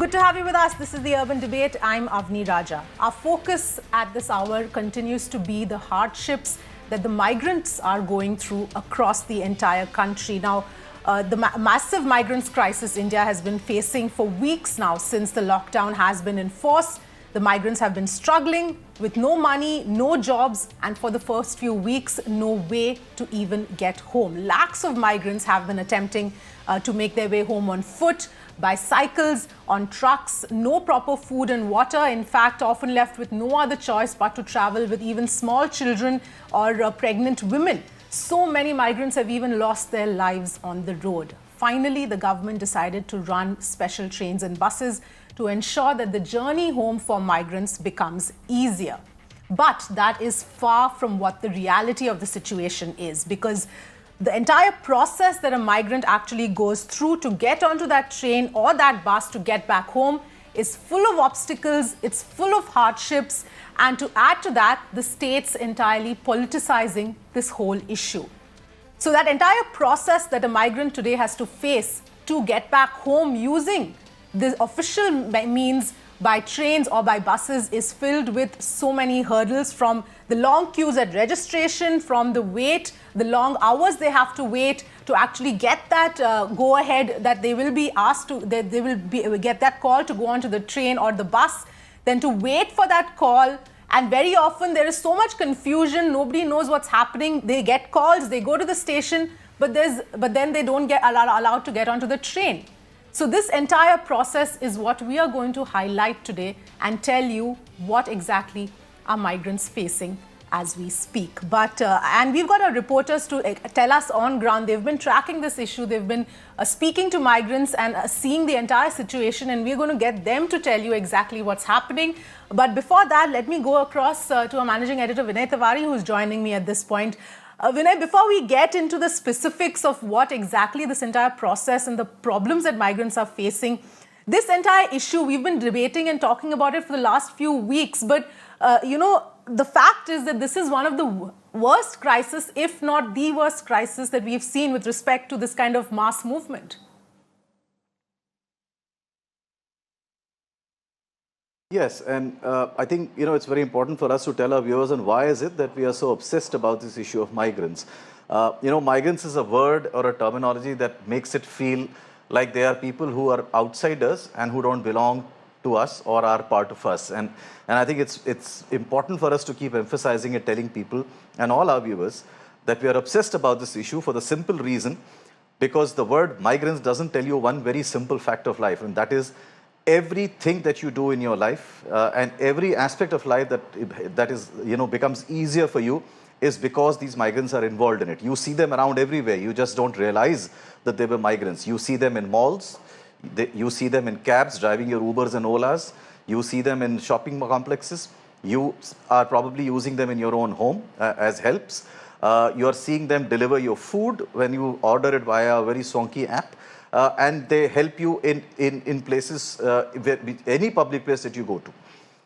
Good to have you with us. This is the Urban Debate. I'm Avni Raja. Our focus at this hour continues to be the hardships that the migrants are going through across the entire country. Now, the massive migrants crisis India has been facing for weeks now since the lockdown has been in force. The migrants have been struggling with no money, no jobs, and for the first few weeks, no way to even get home. Lakhs of migrants have been attempting to make their way home on foot, by cycles, on trucks, no proper food and water. In fact, often left with no other choice but to travel with even small children or pregnant women. So many migrants have even lost their lives on the road. Finally, the government decided to run special trains and buses to ensure that the journey home for migrants becomes easier. But that is far from what the reality of the situation is, because the entire process that a migrant actually goes through to get onto that train or that bus to get back home is full of obstacles, it's full of hardships, and to add to that, the state's entirely politicizing this whole issue. So that entire process that a migrant today has to face to get back home using the official means by trains or by buses is filled with so many hurdles, from the long queues at registration, from the wait, the long hours they have to wait to actually get that go ahead that they will be asked to, they will get that call to go onto the train or the bus, then to wait for that call. And very often there is so much confusion, nobody knows what's happening. They get calls, they go to the station, but then they don't get allowed to get onto the train. So this entire process is what we are going to highlight today and tell you what exactly are migrants facing as we speak. And we've got our reporters to tell us on ground. They've been tracking this issue. They've been speaking to migrants and seeing the entire situation, and we're going to get them to tell you exactly what's happening. But before that, let me go across to our managing editor, Vinay Tiwari, who's joining me at this point. Vinay, before we get into the specifics of what exactly this entire process and the problems that migrants are facing, this entire issue, we've been debating and talking about it for the last few weeks. But, the fact is that this is one of the worst crises, if not the worst crisis that we've seen with respect to this kind of mass movement. Yes, and I think, it's very important for us to tell our viewers on why is it that we are so obsessed about this issue of migrants. Migrants is a word or a terminology that makes it feel like they are people who are outsiders and who don't belong to us or are part of us. And I think it's important for us to keep emphasizing and telling people and all our viewers that we are obsessed about this issue for the simple reason, because the word migrants doesn't tell you one very simple fact of life, and that is everything that you do in your life and every aspect of life that is becomes easier for you is because these migrants are involved in it. You see them around everywhere. You just don't realize that they were migrants. You see them in malls. You see them in cabs, driving your Ubers and Olas. You see them in shopping complexes. You are probably using them in your own home as helps. You are seeing them deliver your food when you order it via a very swanky app. And they help you in places, any public place that you go to.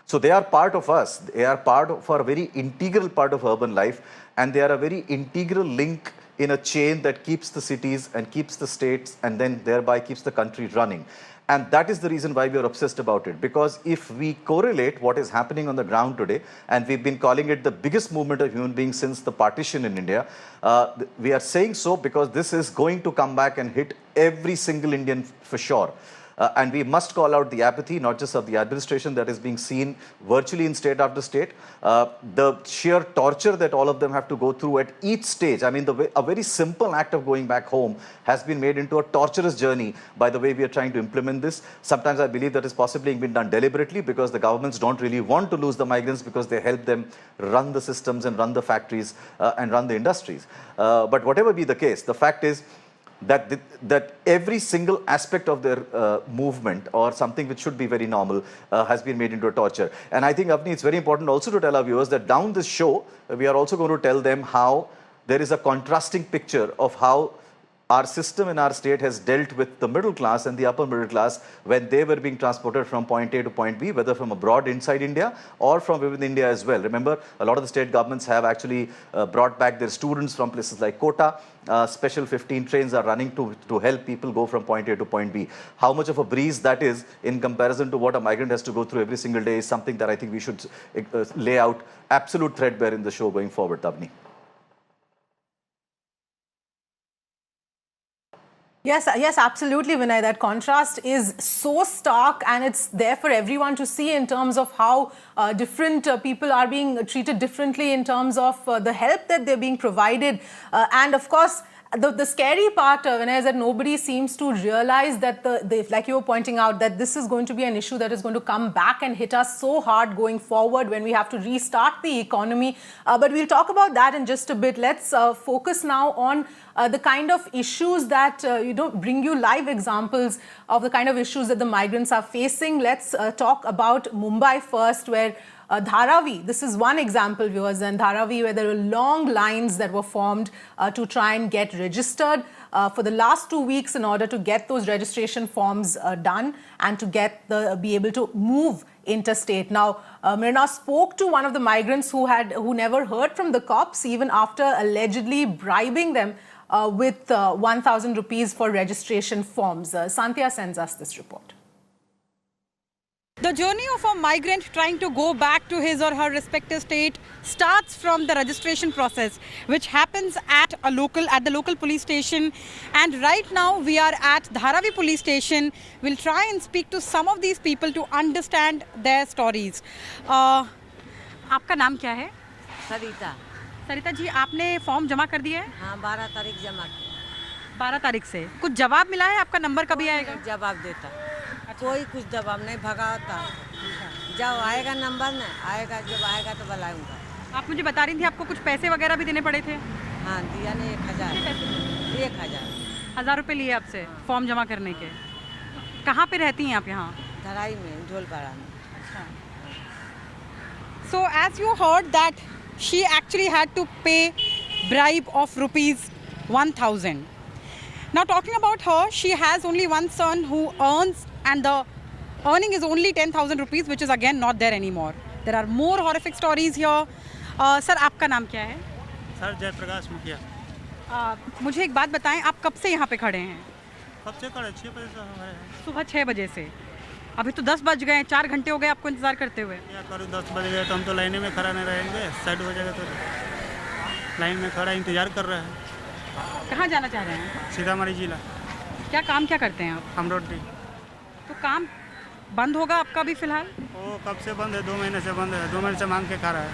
So they are part of us. They are part of our very integral part of urban life, and they are a very integral link in a chain that keeps the cities and keeps the states and then thereby keeps the country running. And that is the reason why we are obsessed about it. Because if we correlate what is happening on the ground today, and we've been calling it the biggest movement of human beings since the partition in India, we are saying so because this is going to come back and hit every single Indian for sure. And we must call out the apathy, not just of the administration, that is being seen virtually in state after state. The sheer torture that all of them have to go through at each stage. I mean, a very simple act of going back home has been made into a torturous journey by the way we are trying to implement this. Sometimes I believe that is possibly being done deliberately because the governments don't really want to lose the migrants because they help them run the systems and run the factories and run the industries. But whatever be the case, the fact is that every single aspect of their movement or something which should be very normal has been made into a torture. And I think, Avni, it's very important also to tell our viewers that down this show, we are also going to tell them how there is a contrasting picture of how our system in our state has dealt with the middle class and the upper middle class when they were being transported from point A to point B, whether from abroad inside India or from within India as well. Remember, a lot of the state governments have actually brought back their students from places like Kota. Special 15 trains are running to help people go from point A to point B. How much of a breeze that is in comparison to what a migrant has to go through every single day is something that I think we should lay out absolute threadbare in the show going forward, Tavni. Yes, absolutely, Vinay. That contrast is so stark, and it's there for everyone to see in terms of how different people are being treated differently in terms of the help that they're being provided. And of course, the scary part, Vinay, is that nobody seems to realize that, like you were pointing out, that this is going to be an issue that is going to come back and hit us so hard going forward when we have to restart the economy. But we'll talk about that in just a bit. Let's focus now on the kind of issues that, bring you live examples of the kind of issues that the migrants are facing. Let's talk about Mumbai first, where Dharavi, this is one example, viewers, and Dharavi, where there were long lines that were formed to try and get registered for the last 2 weeks in order to get those registration forms done and to be able to move interstate. Now, Mrina spoke to one of the migrants who never heard from the cops even after allegedly bribing them with 1,000 rupees for registration forms. Santya sends us this report. The journey of a migrant trying to go back to his or her respective state starts from the registration process, which happens at the local police station. And right now we are at Dharavi police station. We'll try and speak to some of these people to understand their stories. आपका नाम क्या है? सरिता। सरिता जी, आपने form जमा कर दिया है? हाँ, 12 तारीख जमा किया। 12 तारीख से कुछ जवाब मिला है? आपका नंबर कभी आएगा? जवाब देता कोई कुछ जवाब नहीं, भगाता। जब आएगा नंबर ना आएगा, जब आएगा तो बुलाऊंगा। आप मुझे बता रही थी आपको कुछ पैसे वगैरह भी देने पड़े थे? हाँ, दिया नहीं, 1000। 1000 रुपये लिए आपसे फॉर्म जमा करने के। कहाँ पे रहती हैं आप यहाँ? धराई में, ढोलपाड़ा में। So as you heard that she actually had to pay bribe of rupees 1,000. Now talking about her, she has only one son who earns, and the earning is only 10,000 rupees, which is again not there anymore. There are more horrific stories here. Sir, आपका नाम क्या है? Sir Jayaprakash मुखिया। मुझे एक बात बताएं, आप कब से यहाँ पे खड़े हैं? कब से खड़े? 6 बजे से हमारे सुबह 6 बजे से। अभी तो 10 बज गए, 4 घंटे हो गए आपको इंतजार करते हुए। क्या करूँ, 10 बज गए तो हम तो लाइन में खड़ा नहीं रहेंगे। 7 बजेगा तो लाइन में खड़ा इंतजार कर रहे हैं। कहाँ जाना चाह रहे हैं? सीतामढ़ी जिला। क्या काम क्या करते हैं आप? हम रोटी। तो काम बंद होगा आपका भी फिलहाल? वो कब से बंद है? 2 महीने से बंद है। 2 महीने से मांग के खा रहा है।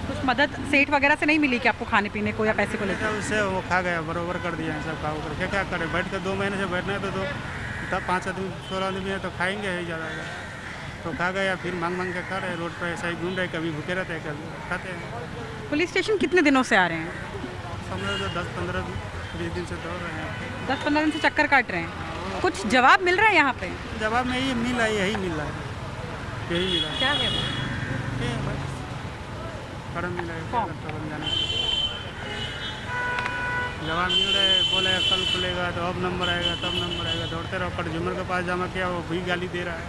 कुछ मदद सेठ वगैरह से नहीं मिली कि आपको खाने पीने को या पैसे को लेकर? उससे वो खा गया, बराबर कर दिया है सब खा करके। क्या करे, बैठ कर 2 महीने से बैठना है तो 5 आदमी 16 आदमी है तो खाएंगे ही ज़्यादा। तो खा गया, फिर मांग के खा रहे हैं। रोड पर ऐसा ही घूम रहे, कभी भूखे रहते हैं, कभी खाते हैं। पुलिस स्टेशन कितने दिनों से आ रहे हैं? हम लोग तो 10-15-20 दिन से दौड़ रहे हैं। 10-15 दिन से चक्कर काट रहे हैं। कुछ जवाब मिल रहा है यहाँ पे? जवाब में यही मिला है, यही मिला है, यही मिला है। क्या है वो? फॉर्म मिला है, जाने जवाब मिल रहा है। बोले कल खुलेगा तो अब नंबर आएगा, तब नंबर आएगा। दौड़ते रहो। कंज्यूमर के पास जमा किया, वो भी गाली दे रहा है।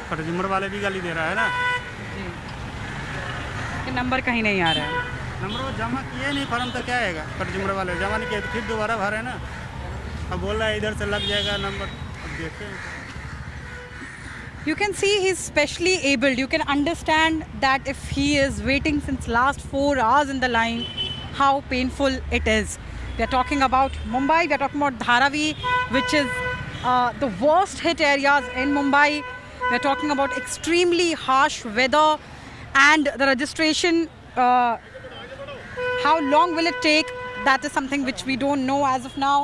कंज्यूमर वाले भी गाली दे रहा है ना जी, कि नंबर कहीं नहीं आ रहा है। नंबर वो जमा किए नहीं, फॉर्म तो क्या आएगा? कंज्यूमर वाले जमा नहीं किया तो फिर दोबारा भरे ना। अब बोल रहा है इधर से लग जाएगा नंबर। अब देखते हैं। You can see he's specially abled. You can understand that if he is waiting since last 4 hours in the line, how painful it is. We are talking about Mumbai. We are talking about Dharavi, which is the worst hit areas in Mumbai. We are talking about extremely harsh weather and the registration. How long will it take? That is something which we don't know as of now.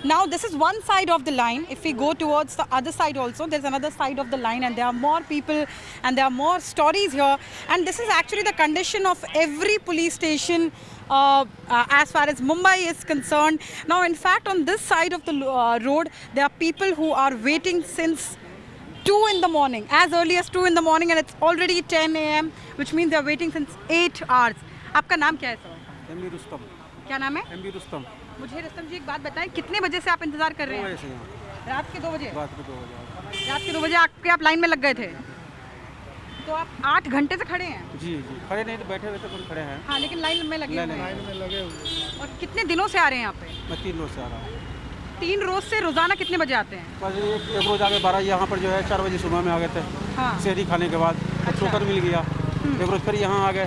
Now this is one side of the line. If we go towards the other side also, there's another side of the line, and there are more people and there are more stories here. And this is actually the condition of every police station as far as Mumbai is concerned. Now in fact on this side of the road, there are people who are waiting since 2 in the morning, as early as 2 in the morning, and it's already 10 a.m. which means they're waiting since 8 hours. आपका नाम क्या है sir? MB Rustam. क्या नाम है? MB Rustam. मुझे रुस्तम जी एक बात बताएं, कितने बजे से आप इंतजार कर रहे हैं? ऐसे यहाँ रात के 2 बजे? रात को 2 बजे। रात के 2 बजे आके आप लाइन में लग गए थे, तो आप 8 घंटे से खड़े हैं? जी जी, खड़े नहीं तो बैठे हुए तो कुछ खड़े हैं। हाँ, लेकिन लाइन में लगे हुए हैं। लाइन में लगे हुए। और कितने दिनों से आ रहे हैं यहाँ पे? मैं 3 रोज से आ रहा हूँ। 3 रोज से रोजाना कितने बजे आते हैं? बस एक रोज आगे 12 यहाँ पर जो है 4 बजे सुबह में आ गए थे। हाँ। शहरी खाने के बाद तो टोकन मिल गया। एक रोज फिर यहाँ आ गए,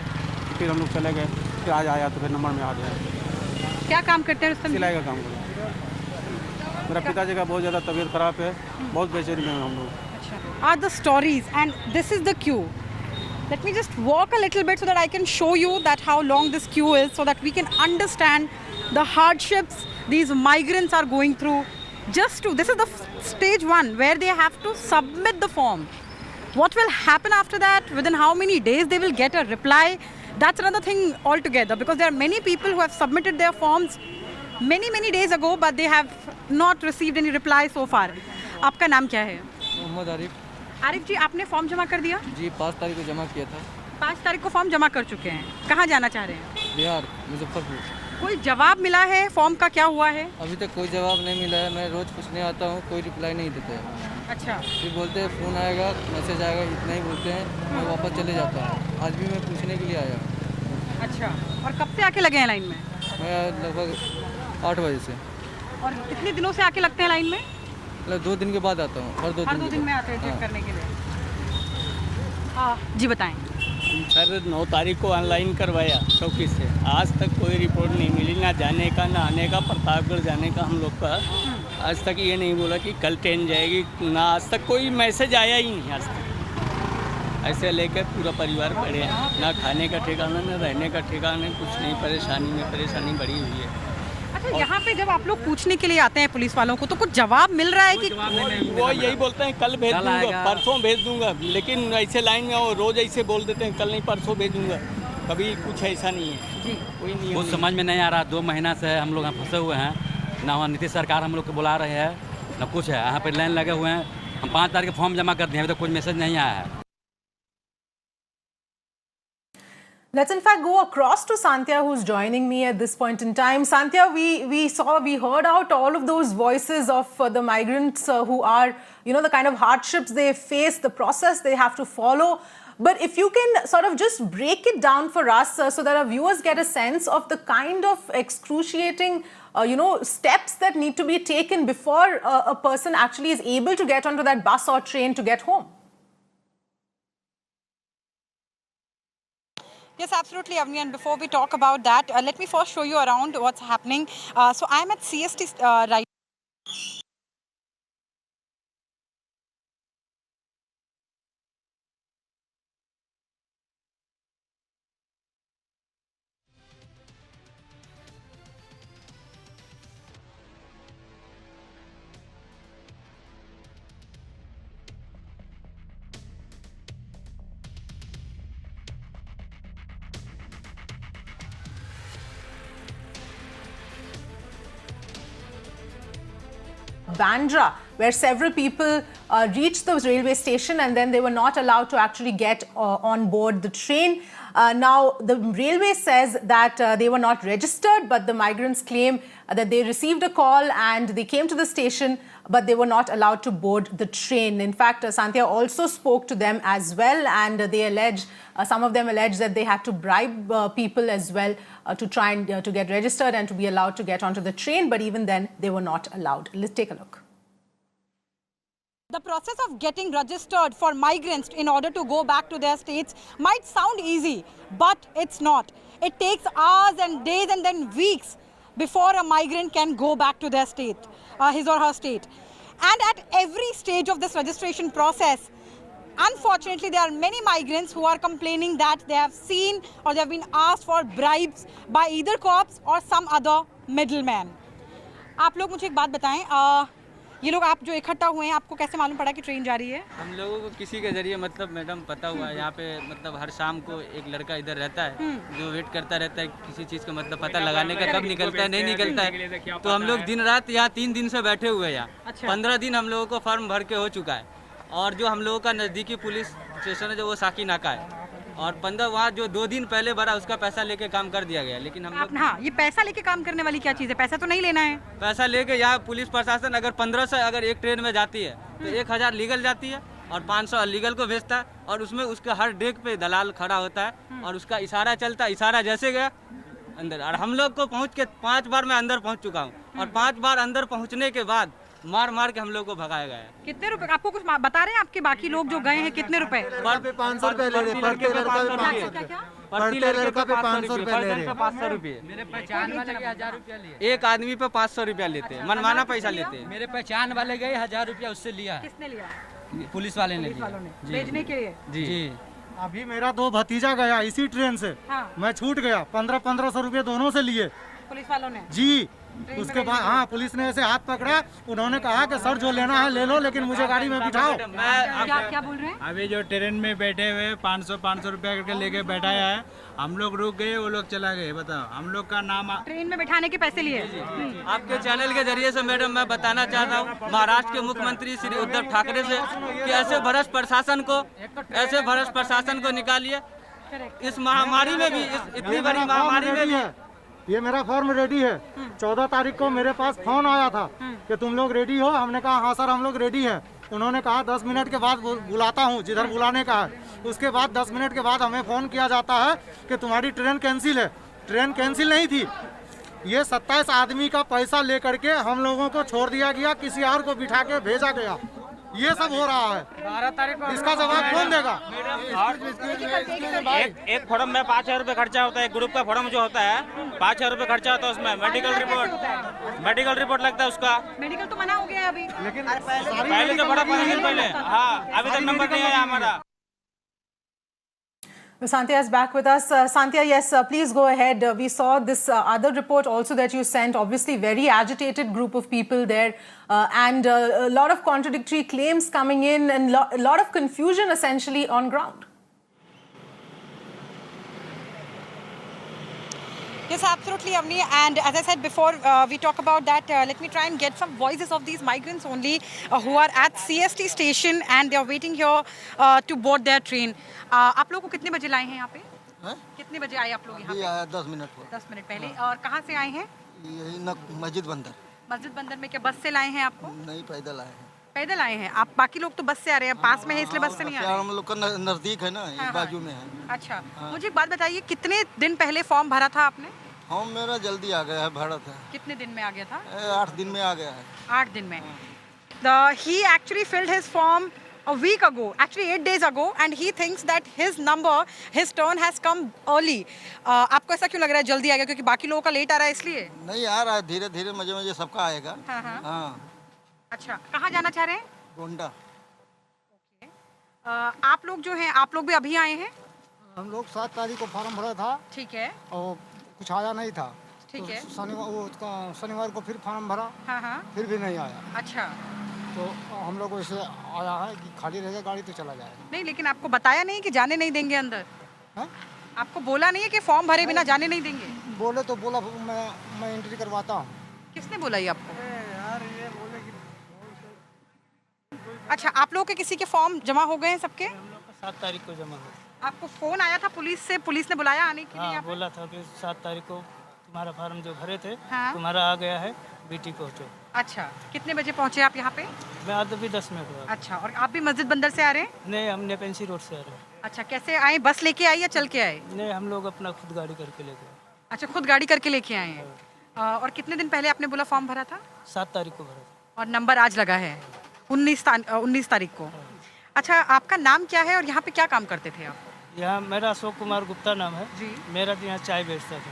फिर हम लोग चले गए, फिर आज आया तो फिर नंबर में आ गया। क्या काम करते हैं रुस्तम जी? सिलाई का काम करते हैं। मेरा पिताजी का बहुत ज़्यादा तबीयत खराब है, बहुत बेचैनी में हैं हम लोग। Are the stories, and this is the queue. Let me just walk a little bit so that I can show you that how long this queue is, so that we can understand the hardships these migrants are going through. This is the stage 1 where they have to submit the form. What will happen after that? Within how many days they will get a reply? That's another thing altogether, because there are many people who have submitted their forms many days ago, but they have not received any reply so far. आपका नाम क्या है? मोहम्मद आरिफ। आरिफ जी, आपने form जमा कर दिया? जी 5 तारीख को जमा किया था। 5 तारीख को फॉर्म जमा कर चुके हैं। कहाँ जाना चाह रहे हैं? बिहार, मुजफ्फरपुर। कोई जवाब मिला है? फॉर्म का क्या हुआ है? अभी तक कोई जवाब नहीं मिला है। मैं रोज़ पूछने आता हूँ, कोई रिप्लाई नहीं देते हैं। अच्छा। ये बोलते हैं फ़ोन आएगा, मैसेज आएगा, इतना ही बोलते हैं। मैं वापस चले जाता हूँ। आज भी मैं पूछने के लिए आया हूँ। अच्छा, और कब से आके लगे हैं लाइन में? मैं लगभग 8 बजे से। और कितने दिनों से आके लगते हैं लाइन में? मतलब 2 दिन के बाद आता हूँ, हर 2 हर दिन 2 दिन में आते हैं चेक करने के लिए। जी बताएं। सर 9 तारीख को ऑनलाइन करवाया चौकी से, आज तक कोई रिपोर्ट नहीं मिली, ना जाने का ना आने का। प्रतापगढ़ जाने का हम लोग का आज तक ये नहीं बोला कि कल ट्रेन जाएगी, ना आज तक कोई मैसेज आया ही नहीं आज तक। ऐसे लेकर पूरा परिवार पड़े हैं, ना खाने का ठिकाना, ना रहने का ठिकाना, कुछ नहीं। परेशानी बड़ी हुई है। अच्छा, यहाँ पे जब आप लोग पूछने के लिए आते हैं पुलिस वालों को, तो कुछ जवाब मिल रहा है कि? वो यही बोलते हैं कल भेज दूंगा, परसों भेज दूंगा, लेकिन ऐसे लाइन में वो रोज ऐसे बोल देते हैं, कल नहीं परसों भेज दूंगा। कभी कुछ ऐसा नहीं है जी। कोई नहीं। कुछ समझ में नहीं आ रहा। 2 महीना से हम लोग यहाँ फंसे हुए हैं, ना वहाँ नीतीश सरकार हम लोग को बुला रहे हैं, ना कुछ है। यहाँ पर लाइन लगे हुए हैं। हम 5 तारीख को फॉर्म जमा कर दिए, अभी तक कोई मैसेज नहीं आया है। Let's in fact go across to Santya, who's joining me at this point in time. Santya, we heard out all of those voices of the migrants who are, the kind of hardships they face, the process they have to follow. But if you can sort of just break it down for us so that our viewers get a sense of the kind of excruciating, steps that need to be taken before a person actually is able to get onto that bus or train to get home. Yes, absolutely, Avni. And before we talk about that, let me first show you around what's happening. So I'm at CST right. Bandra, where several people reached the railway station and then they were not allowed to actually get on board the train. Now, the railway says that they were not registered, but the migrants claim that they received a call and they came to the station, but they were not allowed to board the train. In fact, Santya also spoke to them as well, and they allege, some of them allege that they had to bribe people as well to try and to get registered and to be allowed to get onto the train, but even then they were not allowed. Let's take a look. The process of getting registered for migrants in order to go back to their states might sound easy, but it's not. It takes hours and days and then weeks before a migrant can go back to their state, his or her state. And at every stage of this registration process, unfortunately, there are many migrants who are complaining that they have seen or they have been asked for bribes by either cops or some other middleman. आप लोग मुझे एक बात बताएं, ये लोग आप जो इकट्ठा हुए हैं, आपको कैसे मालूम पड़ा कि ट्रेन जा रही है? हम लोगों को किसी के जरिए मतलब मैडम पता हुआ है। यहाँ पे मतलब हर शाम को एक लड़का इधर रहता है जो वेट करता रहता है किसी चीज़ का मतलब पता लगाने का, कब निकलता है नहीं निकलता है। तो हम लोग दिन रात यहाँ 3 दिन से बैठे हुए हैं यहाँ। 15 दिन हम लोगों को फॉर्म भर के हो चुका है। और जो हम लोगों का नज़दीकी पुलिस स्टेशन है जो वो साकी नाका है, और 15 वहाँ जो 2 दिन पहले भरा उसका पैसा लेके काम कर दिया गया। लेकिन हम लोग हाँ, ये पैसा लेके काम करने वाली क्या चीज़ है? पैसा तो नहीं लेना है। पैसा लेके यहाँ पुलिस प्रशासन अगर 1500 अगर एक ट्रेन में जाती है तो 1000 लीगल जाती है और 500 अलीगल को भेजता है, और उसमें उसका हर डेक पे दलाल खड़ा होता है और उसका इशारा चलता है, इशारा जैसे गया अंदर। और हम लोग को पहुँच के 5 बार मैं अंदर पहुँच चुका हूँ, और 5 बार अंदर पहुँचने के बाद मार के हम लोग को भगाया गया है। कितने रुपए आपको कुछ बता रहे हैं? आपके बाकी लोग जो गए हैं कितने रुपए? 500 रुपए ले रहे, प्रति लड़का पे 500 रुपए। मेरे पहचान वाले 1000 रुपया लिए, एक आदमी पे 500 रुपया लेते हैं, मनमाना पैसा लेते हैं। मेरे पहचान वाले गए 1000 रुपया उससे लिया। किसने लिया? पुलिस वाले ने लिया भेजने के लिए। जी। अभी मेरा 2 भतीजा गया इसी ट्रेन से, मैं छूट गया, 1500 रुपए दोनों से लिए पुलिस वालों ने जी। उसके बाद हाँ, पुलिस ने ऐसे हाथ पकड़ा, उन्होंने कहा कि सर जो लेना है ले लो, लेकिन मुझे गाड़ी में बिठाओ। क्या बोल रहे हैं? अभी जो ट्रेन में बैठे हुए 500 रुपया करके लेके बैठाया है, हम लोग रुक गए, वो लोग चला गए। बताओ, हम लोग का नाम ट्रेन में बैठाने के पैसे लिए। आपके चैनल के जरिए से मैडम मैं बताना चाहता हूँ महाराष्ट्र के मुख्यमंत्री श्री उद्धव ठाकरे से कि ऐसे भ्रष्ट प्रशासन को निकालिए। इस महामारी में भी, इस इतनी बड़ी महामारी में भी। ये मेरा फॉर्म रेडी है। 14 तारीख को मेरे पास फोन आया था कि तुम लोग रेडी हो? हमने कहा हाँ सर हम लोग रेडी हैं। उन्होंने कहा 10 मिनट के बाद बुलाता हूँ, जिधर बुलाने का है। उसके बाद 10 मिनट के बाद हमें फ़ोन किया जाता है कि तुम्हारी ट्रेन कैंसिल है। ट्रेन कैंसिल नहीं थी, ये 27 आदमी का पैसा लेकर के हम लोगों को छोड़ दिया गया, किसी और को बिठा के भेजा गया। ये सब हो रहा है, 12 तारीख को इसका जवाब कौन देगा? एक फॉर्म में 5000 रुपये खर्चा होता है। एक ग्रुप का फॉर्म जो होता है 5000 रुपये खर्चा होता है, उसमें मेडिकल रिपोर्ट लगता है उसका। मेडिकल तो मना हो गया है अभी, लेकिन पहले तो बड़ा 5 दिन पहले, हाँ अभी तक नंबर नहीं आया हमारा। Santya is back with us. Santya, yes, please go ahead. We saw this other report also that you sent. Obviously, very agitated group of people there, and a lot of contradictory claims coming in, and a lot of confusion essentially on ground. Yes, absolutely, Avni. And as I said before, we talk about that. Let me try and get some voices of these migrants only who are at CST station and they are waiting here to board their train. आप लोग को कितने बजे लाए हैं यहाँ पे? कितने बजे आए आप लोग यहाँ पे? आया 10 मिनट हुआ। 10 मिनट पहले। और कहाँ से आए हैं? यही मस्जिद बंदर। मस्जिद बंदर में क्या बस से लाए हैं आपको? नहीं, पैदल आए हैं। पैदल आए हैं आप? बाकी लोग तो बस से आ रहे हैं, पास में है इसलिए बस से नहीं आ रहे। हम लोग का नजदीक है ना, बाजू में है। अच्छा, मुझे एक बात बताइए, कितने दिन पहले फॉर्म भरा था आपने? फॉर्म मेरा जल्दी आ गया है, भरा था। कितने दिन में आ गया था? 8 दिन में आ गया है। 8 दिन में। He actually filled his form a week ago, actually 8 days ago, and he thinks that his turn has come early. आपको ऐसा क्यों लग रहा है जल्दी आ गया? क्योंकि बाकी लोगों का लेट आ रहा है इसलिए? नहीं, आ रहा है धीरे धीरे, मजे सबका आएगा। हाँ। अच्छा, कहाँ जाना चाह रहे हैं? गोंडा। आप लोग जो हैं, आप लोग भी अभी आए हैं? हम लोग 7 तारीख को फॉर्म भरा था। ठीक है। और कुछ आया नहीं था। ठीक है। शनिवार को फिर फॉर्म भरा। हाँ। फिर भी नहीं आया। अच्छा, तो हम लोग ऐसे आया है कि खाली रहेगा गाड़ी तो चला जाएगा। नहीं, लेकिन आपको बताया नहीं कि जाने नहीं देंगे अंदर? है? आपको बोला नहीं है कि फॉर्म भरे बिना जाने नहीं देंगे? बोले तो बोला मैं एंट्री करवाता हूँ। किसने बोला ये आपको? अच्छा, आप लोगों के किसी के फॉर्म जमा हो गए हैं सबके? 7 तारीख को जमा हो। आपको फोन आया था पुलिस से? पुलिस ने बुलाया आने के लिए? हाँ, बोला था कि 7 तारीख को तुम्हारा फार्म जो भरे थे तुम्हारा आ गया है, बीटी पहुँचो। अच्छा, कितने बजे पहुँचे आप यहाँ पे? मैं आज अभी 10 मिनट हुआ। अच्छा, और आप भी मस्जिद बंदर से आ रहे हैं? नहीं, हम नेपेंसी रोड से आ रहे हैं। अच्छा, कैसे आए? बस लेके आए या चल के आए? नहीं, हम लोग अपना खुद गाड़ी करके लेके आए। अच्छा, खुद गाड़ी करके लेके आए हैं। और कितने दिन पहले आपने बोला फॉर्म भरा था? 7 तारीख को भरा था। और नंबर आज लगा है 19 तारीख को। अच्छा, आपका नाम क्या है और यहाँ पे क्या काम करते थे आप? यहाँ मेरा अशोक कुमार गुप्ता नाम है जी। मेरा यहाँ चाय बेचता था।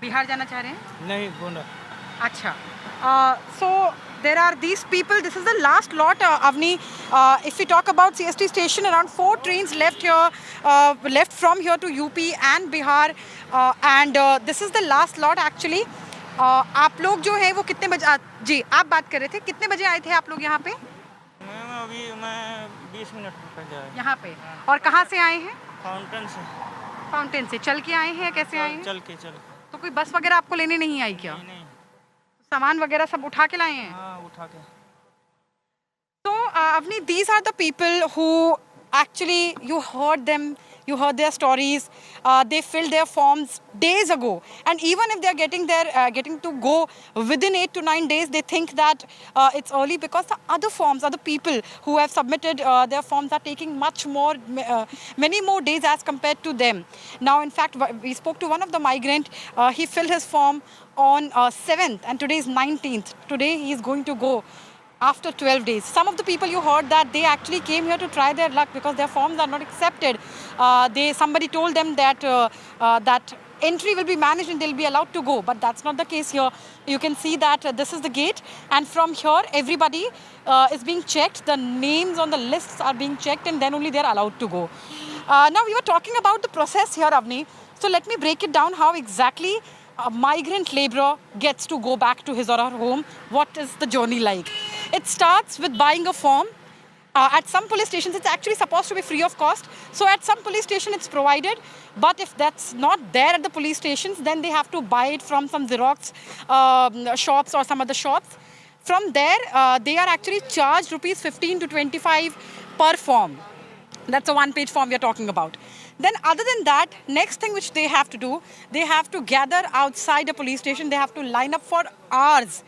बिहार जाना चाह रहे हैं? नहीं, गोंडा। अच्छा, so there are these people. This is the last lot, Avni. If we talk about CST station, around 4 trains left here, left from here to UP and Bihar, and this is the last lot actually. आप लोग जो है वो कितने बजे? जी, आप बात कर रहे थे, कितने बजे आए थे आप लोग यहाँ पे? मैं 20 मिनट पहले आया यहाँ पे। और कहाँ से आए हैं? फाउंटेन से। फाउंटेन से चल के आए हैं या कैसे आए हैं? चल के। तो कोई बस वगैरह आपको लेने नहीं आई क्या? नहीं। सामान वगैरह सब उठा के लाए हैं? हाँ, उठा के। So, Avni, these are the people who actually you heard them You heard their stories. They filled their forms days ago. And even if they're getting to go within 8 to 9 days, they think that it's early because the other forms, other people who have submitted their forms are taking much more, many more days as compared to them. Now, in fact, we spoke to one of the migrant. He filled his form on 7th and today is 19th. Today he is going to go after 12 days. Some of the people you heard that they actually came here to try their luck because their forms are not accepted. Somebody told them that that entry will be managed and they'll be allowed to go, but that's not the case here. You can see that this is the gate, and from here everybody is being checked. The names on the lists are being checked, and then only they're allowed to go. Now we were talking about the process here, Avni. So let me break it down how exactly a migrant laborer gets to go back to his or her home. What is the journey like? It starts with buying a form. At some police stations, it's actually supposed to be free of cost. So at some police station, it's provided. But if that's not there at the police stations, then they have to buy it from some Xerox shops or some other shops. From there, they are actually charged rupees 15 to 25 per form. That's a one-page form we are talking about. Then other than that, next thing which they have to do, they have to gather outside a police station. They have to line up for hours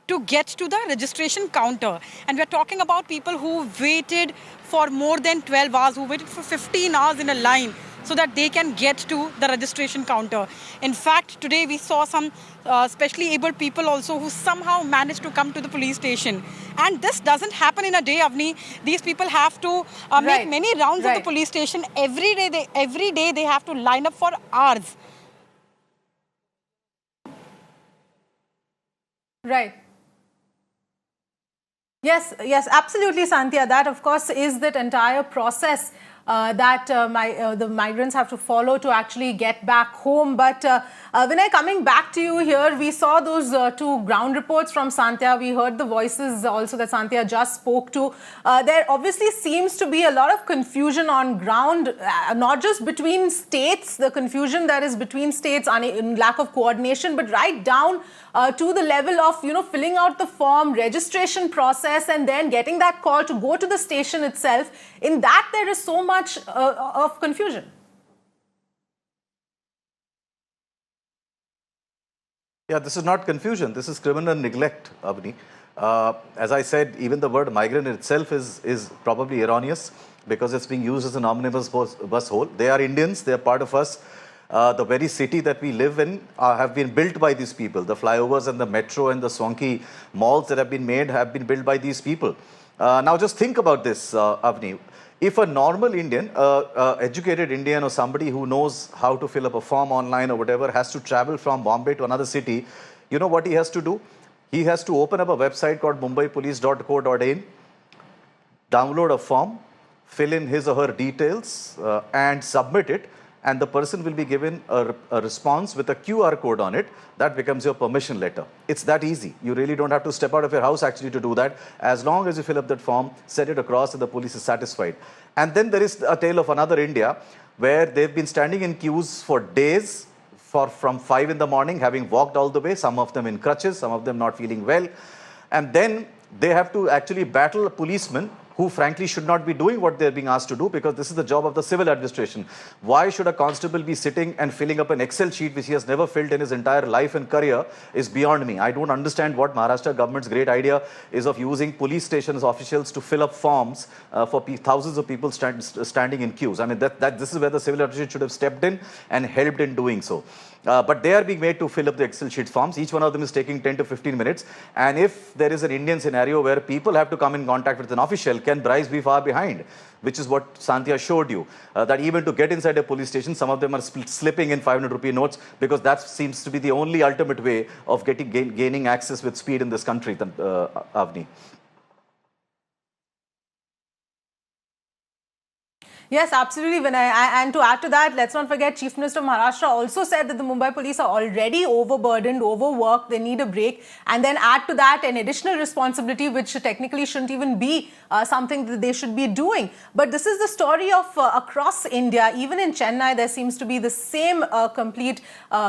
to get to the registration counter. And we're talking about people who waited for more than 12 hours, who waited for 15 hours in a line so that they can get to the registration counter. In fact, today we saw some specially abled people also who somehow managed to come to the police station. And this doesn't happen in a day, Avni. These people have to make many rounds at the police station. Every day they have to line up for hours. Right. Yes, absolutely, Sandhya. That, of course, is that entire process that the migrants have to follow to actually get back home. But Vinay, coming back to you here, we saw those two ground reports from Sandhya. We heard the voices also that Sandhya just spoke to. There obviously seems to be a lot of confusion on ground, not just between states, the confusion that is between states in lack of coordination, but right down to the level of, filling out the form, registration process, and then getting that call to go to the station itself. In that, there is so much of confusion. Yeah, this is not confusion. This is criminal neglect, Avni. As I said, even the word migrant itself is probably erroneous because it's being used as an omnibus bus whole. They are Indians. They are part of us. The very city that we live in have been built by these people. The flyovers and the metro and the swanky malls that have been made have been built by these people. Now just think about this, Avni. If a normal Indian, educated Indian or somebody who knows how to fill up a form online or whatever has to travel from Bombay to another city, you know what he has to do? He has to open up a website called mumbaipolice.co.in, download a form, fill in his or her details and submit it. And the person will be given a response with a QR code on it. That becomes your permission letter. It's that easy. You really don't have to step out of your house actually to do that. As long as you fill up that form, send it across and the police is satisfied. And then there is a tale of another India where they've been standing in queues for days from 5 in the morning, having walked all the way, some of them in crutches, some of them not feeling well. And then they have to actually battle a policeman who frankly should not be doing what they're being asked to do because this is the job of the civil administration. Why should a constable be sitting and filling up an Excel sheet which he has never filled in his entire life and career is beyond me. I don't understand what Maharashtra government's great idea is of using police stations officials to fill up forms for thousands of people standing in queues. I mean, this is where the civil administration should have stepped in and helped in doing so. But they are being made to fill up the Excel sheet forms. Each one of them is taking 10 to 15 minutes. And if there is an Indian scenario where people have to come in contact with an official, can bribes be far behind? Which is what Sandhya showed you. That even to get inside a police station, some of them are slipping in 500 rupee notes because that seems to be the only ultimate way of gaining access with speed in this country, Avni. Yes, absolutely, Vinay. And to add to that, let's not forget, Chief Minister of Maharashtra also said that the Mumbai police are already overburdened, overworked, they need a break. And then add to that an additional responsibility, which technically shouldn't even be something that they should be doing. But this is the story of across India. Even in Chennai, there seems to be the same complete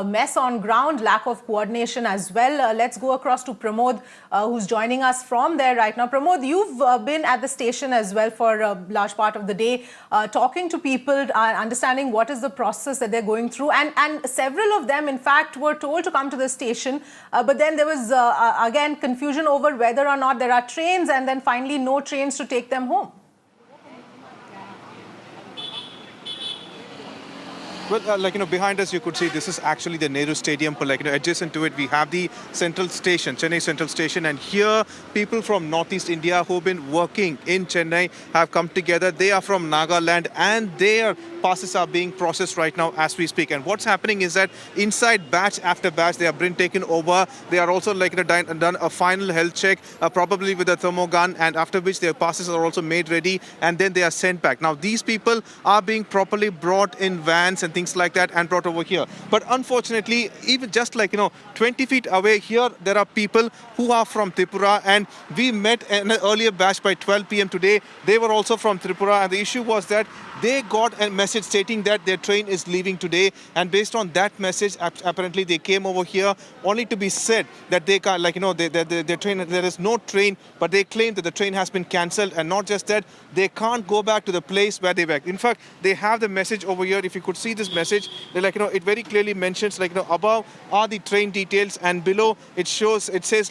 mess on ground, lack of coordination as well. Let's go across to Pramod, who's joining us from there right now. Pramod, you've been at the station as well for a large part of the day. talking to people, understanding what is the process that they're going through. And several of them, in fact, were told to come to the station. But then there was, again, confusion over whether or not there are trains, and then finally no trains to take them home. Well, behind us, you could see this is actually the Nehru Stadium. But adjacent to it, we have the Central Station, Chennai Central Station. And here, people from Northeast India who've been working in Chennai have come together. They are from Nagaland, and their passes are being processed right now as we speak. And what's happening is that inside, batch after batch, they have been taken over. They are also done a final health check, probably with a thermogun, and after which their passes are also made ready, and then they are sent back. Now, these people are being properly brought in vans and things like that and brought over here. But unfortunately, even just 20 feet away here, there are people who are from Tripura, and we met an earlier batch by 12 p.m. today. They were also from Tripura, and the issue was that they got a message stating that their train is leaving today, and based on that message, apparently they came over here only to be said that they can't, their train, there is no train, but they claim that the train has been cancelled, and not just that, they can't go back to the place where they were. In fact, they have the message over here. If you could see this message, it very clearly mentions, above are the train details, and below it shows, it says,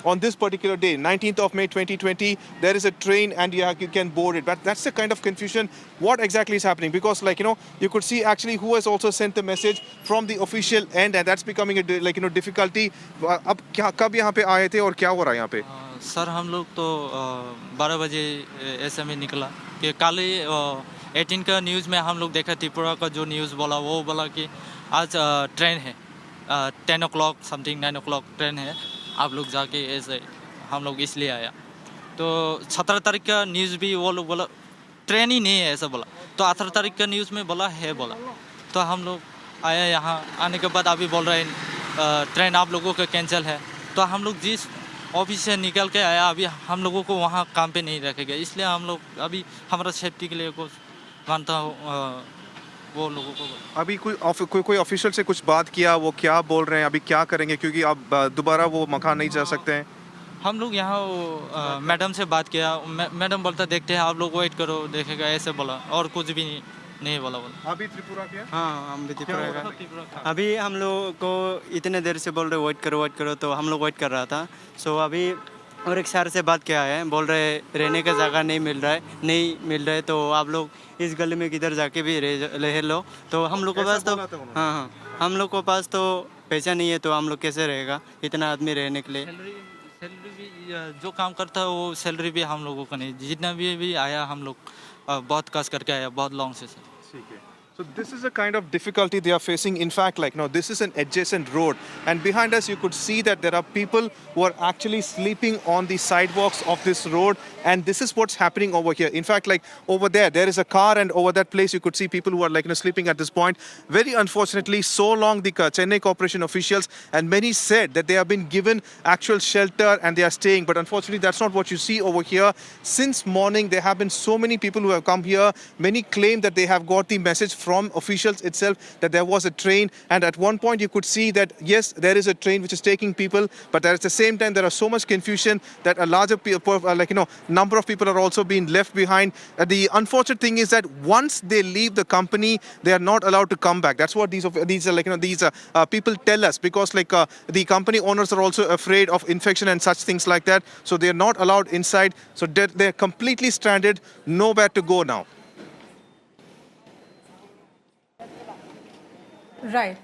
on this particular day, 19th of May 2020, there is a train and you can board it. But that's the kind of confusion. What exactly is happening? Because you could see actually who has also sent the message from the official end, and that's becoming a difficulty. अब कब यहाँ पे आए थे और क्या हो रहा है यहाँ पे? सर हम लोग तो 12 बजे ऐसे में निकला कि कल 18 का न्यूज़ में हम लोग देखा, त्रिपुरा का जो न्यूज़ बोला वो बोला कि आज ट्रेन है 10 o'clock समथिंग 9 o'clock ट्रेन है, आप लोग जाके ऐसे हम लोग इसलिए आया। तो 17 तारीख का न्यूज़ भी वो लोग बोला ट्रेन ही नहीं है ऐसा बोला, तो 18 तारीख का न्यूज़ में बोला है बोला, तो हम लोग आया यहाँ आने के बाद अभी बोल रहे हैं ट्रेन आप लोगों का कैंसिल है। तो हम लोग जिस ऑफिस से निकल के आया अभी हम लोगों को वहाँ काम पे नहीं रखेगा, इसलिए हम लोग अभी हमारा सेफ्टी के लिए कुछ मानता हूँ वो लोगों को। अभी कोई ऑफिशियल से कुछ बात किया, वो क्या बोल रहे हैं, अभी क्या करेंगे, क्योंकि अब दोबारा वो मकान नहीं जा सकते हैं? हम लोग यहाँ मैडम से बात किया, मैडम बोलता देखते हैं आप लोग वेट करो देखेगा ऐसे बोला, और कुछ भी नहीं बोला। अभी त्रिपुरा क्या? हाँ हम भी त्रिपुरा का। अभी हम लोग को इतने देर से बोल रहे वेट करो, तो हम लोग वेट कर रहा था। सो अभी और एक शहर से बात किया है, बोल रहे रहने का जगह नहीं मिल रहा है, तो आप लोग इस गली में किधर जाके भी रह लो। तो हम लोग के पास तो हाँ हम लोग के पास तो पैसा नहीं है, तो हम लोग कैसे रहेगा इतना आदमी रहने के लिए। सैलरी भी जो काम करता है वो सैलरी भी हम लोगों को नहीं, जितना भी आया हम लोग बहुत कष्ट करके आया, बहुत लॉन्ग से सर। ठीक है। So this is a kind of difficulty they are facing. In fact, this is an adjacent road, and behind us you could see that there are people who are actually sleeping on the sidewalks of this road, and this is what's happening over here. In fact, over there is a car, and over that place you could see people who are sleeping at this point. Very unfortunately, so long the Chennai Corporation officials and many said that they have been given actual shelter and they are staying, but unfortunately that's not what you see over here. Since morning there have been so many people who have come here. Many claim that they have got the message from officials itself that there was a train, and at one point you could see that yes, there is a train which is taking people, but at the same time there are so much confusion that a larger number of people are also being left behind. The unfortunate thing is that once they leave the company, they are not allowed to come back. That's what these people tell us, because the company owners are also afraid of infection and such things like that, so they are not allowed inside. So they're completely stranded, nowhere to go now. Right.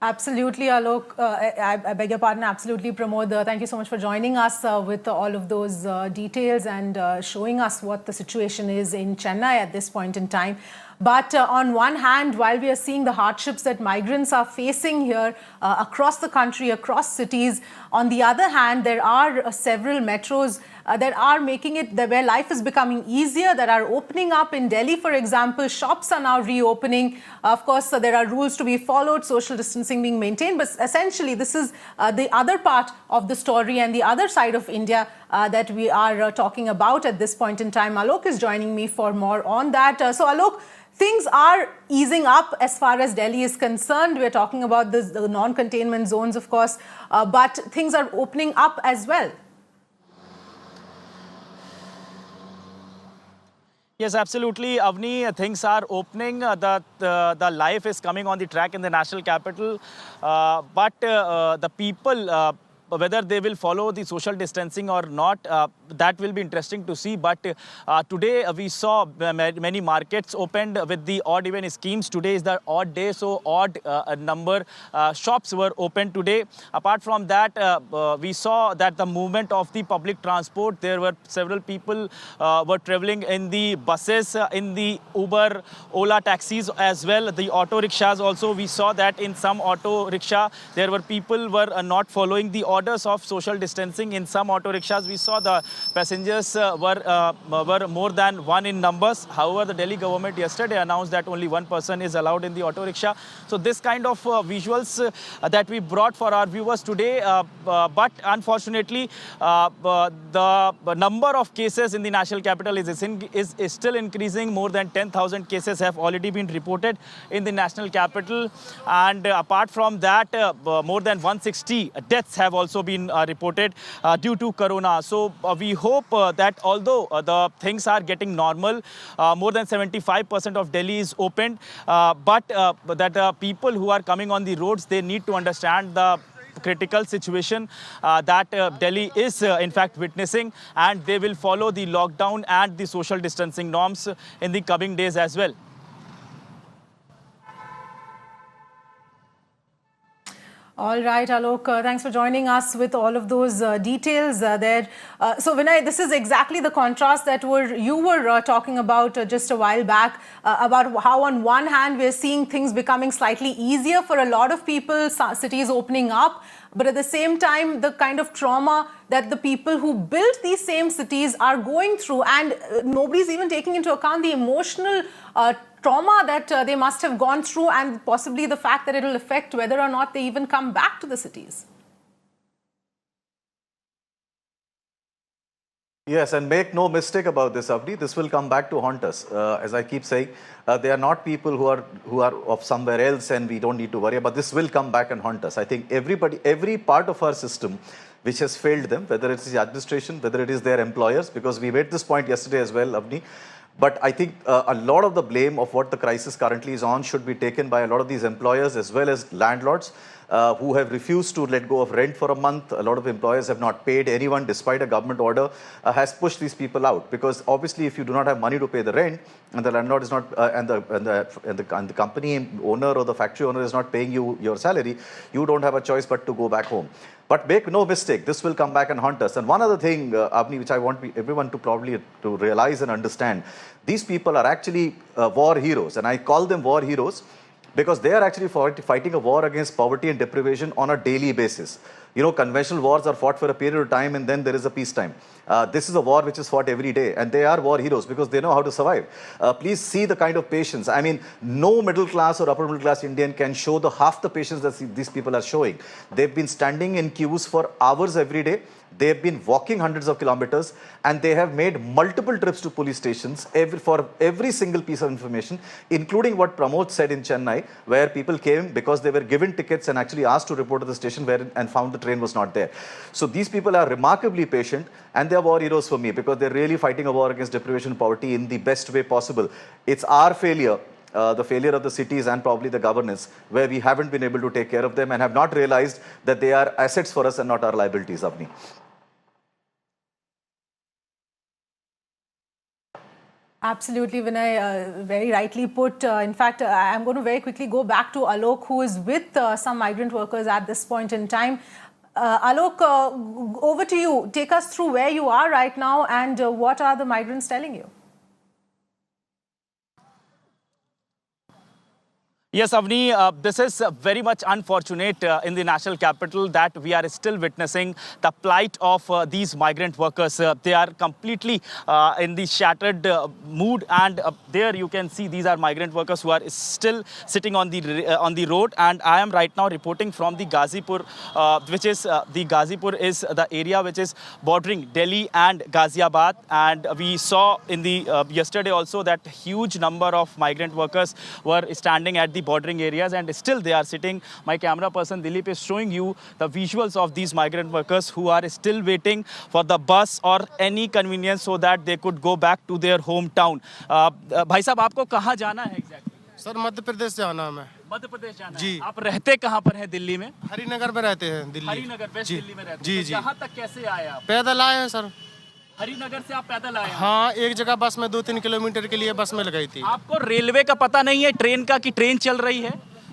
Absolutely, Alok. I beg your pardon, absolutely, Pramod. Thank you so much for joining us with all of those details and showing us what the situation is in Chennai at this point in time. But on one hand, while we are seeing the hardships that migrants are facing here across the country, across cities, on the other hand, there are several metros that are making it where life is becoming easier, that are opening up. In Delhi, for example, shops are now reopening. Of course, there are rules to be followed, social distancing being maintained. But essentially, this is the other part of the story and the other side of India that we are talking about at this point in time. Alok is joining me for more on that. So, Alok, things are easing up as far as Delhi is concerned. We're talking about the non-containment zones, of course, but things are opening up as well. Yes, absolutely, Avni. Things are opening. The life is coming on the track in the national capital, but the people. Whether they will follow the social distancing or not, that will be interesting to see. But today we saw many markets opened with the odd even schemes. Today is the odd day, so odd number shops were open today. Apart from that, we saw that the movement of the public transport, there were several people were traveling in the buses, in the Uber, Ola taxis as well. The auto rickshaws also, we saw that in some auto rickshaw, there were people were not following the orders of social distancing. In some auto rickshaws, we saw the passengers were more than one in numbers. However, the Delhi government yesterday announced that only one person is allowed in the auto rickshaw. So this kind of visuals that we brought for our viewers today, but unfortunately, the number of cases in the national capital is still increasing. More than 10,000 cases have already been reported in the national capital, and apart from that, more than 160 deaths have also been reported due to corona. So we hope that although the things are getting normal, more than 75% of Delhi is opened, but that the people who are coming on the roads, they need to understand the critical situation that Delhi is in fact witnessing, and they will follow the lockdown and the social distancing norms in the coming days as well. All right, Alok, thanks for joining us with all of those details there. So, Vinay, this is exactly the contrast that you were talking about just a while back, about how on one hand we're seeing things becoming slightly easier for a lot of people, cities opening up, but at the same time, the kind of trauma that the people who built these same cities are going through, and nobody's even taking into account the emotional trauma that they must have gone through, and possibly the fact that it will affect whether or not they even come back to the cities. Yes, and make no mistake about this, Avni, this will come back to haunt us. As I keep saying, they are not people who are of somewhere else and we don't need to worry about. This will come back and haunt us. I think every part of our system which has failed them, whether it is the administration, whether it is their employers, because we made this point yesterday as well, Avni. But I think a lot of the blame of what the crisis currently is on should be taken by a lot of these employers as well as landlords who have refused to let go of rent for a month. A lot of employers have not paid anyone despite a government order, has pushed these people out. Because obviously if you do not have money to pay the rent and the landlord is not, and the company owner or the factory owner is not paying you your salary, you don't have a choice but to go back home. But make no mistake, this will come back and haunt us. And one other thing, Avni, which I want everyone to probably to realize and understand, these people are actually war heroes. And I call them war heroes because they are actually fighting a war against poverty and deprivation on a daily basis. You know, conventional wars are fought for a period of time and then there is a peacetime. This is a war which is fought every day, and they are war heroes because they know how to survive. Please see the kind of patience. I mean, no middle class or upper middle class Indian can show the half the patience that these people are showing. They've been standing in queues for hours every day. They've been walking hundreds of kilometers, and they have made multiple trips to police stations for every single piece of information, including what Pramod said in Chennai, where people came because they were given tickets and actually asked to report to the station and found the train was not there. So these people are remarkably patient, and they are war heroes for me because they're really fighting a war against deprivation and poverty in the best way possible. It's our failure, the failure of the cities and probably the governance, where we haven't been able to take care of them and have not realized that they are assets for us and not our liabilities, Avni. Absolutely, Vinay, very rightly put. In fact, I'm going to very quickly go back to Alok, who is with some migrant workers at this point in time. Alok, over to you. Take us through where you are right now and what are the migrants telling you? Yes, Avni, this is very much unfortunate in the national capital that we are still witnessing the plight of these migrant workers. They are completely in the shattered mood, and there you can see these are migrant workers who are still sitting on the road. And I am right now reporting from the Ghazipur, which is the Ghazipur is the area which is bordering Delhi and Ghaziabad. And we saw in the yesterday also that huge number of migrant workers were standing at the the bordering areas, and still they are sitting. My camera person Dilip is showing you the visuals of these migrant workers who are still waiting for the bus or any convenience so that they could go back to their hometown. भाई साहब, आपको कहाँ जाना है exactly? Sir Madhya Pradesh जाना है हमें। मध्य प्रदेश जाना जी। है। आप रहते कहाँ पर हैं दिल्ली में? हरिनगर में रहते हैं दिल्ली। हरिनगर वेस्ट जी। दिल्ली में रहते हैं। जी तो जी। यहाँ तक कैसे आए आप? पैदल आए हैं सर। हरिनगर से आप पैदल आए हैं? हाँ, एक जगह बस में 2-3 किलोमीटर के लिए बस में लगाई थी। आपको रेलवे का पता नहीं है ट्रेन का कि ट्रेन चल रही है?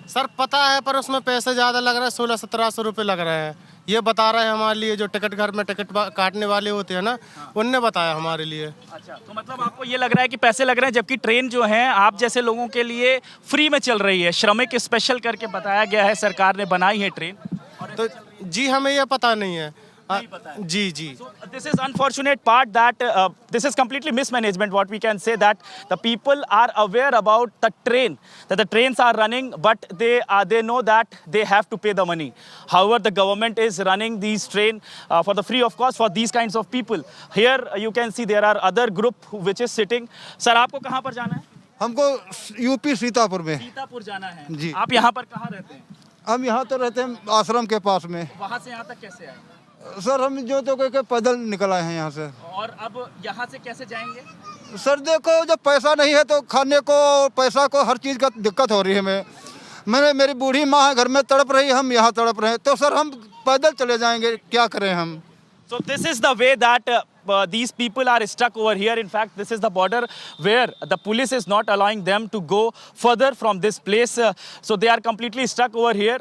सर पता है, पर उसमें पैसे ज़्यादा लग रहे हैं, 1600-1700 रुपये लग रहे हैं। ये बता रहे हैं हमारे लिए, जो टिकट घर में टिकट काटने वाले होते हैं ना, उनने बताया हमारे लिए। अच्छा, तो मतलब आपको ये लग रहा है कि पैसे लग रहे हैं, जबकि ट्रेन जो है आप जैसे लोगों के लिए फ्री में चल रही है। श्रमिक स्पेशल करके बताया गया है, सरकार ने बनाई है ट्रेन। तो जी हमें ये पता नहीं है। जी जी। This is unfortunate part that this is completely mismanagement. What we can say that the people are aware about the train, that the trains are running, but they know that they have to pay the money. However, the government is running these train for the free of cost for these kinds of people. Here you can see there are other group which is sitting. Sir, आपको कहाँ पर जाना है? हमको UP Sitapur में। सीतापुर जाना है जी। आप यहाँ पर कहाँ रहते हैं? हम यहाँ तो रहते हैं आश्रम के पास में। वहाँ से यहाँ तक कैसे आए? सर हम जो तो कह के पैदल निकल आए हैं यहाँ से। और अब यहाँ से कैसे जाएंगे? सर देखो, जब पैसा नहीं है तो खाने को, पैसा को, हर चीज़ का दिक्कत हो रही है हमें। मेरी बूढ़ी माँ है घर में तड़प रही, हम यहाँ तड़प रहे हैं, तो सर हम पैदल चले जाएंगे, क्या करें हम? So this is the way that these people are stuck over here. In fact, this is the border where the police is not allowing them to go further from this place. So they are completely stuck over here.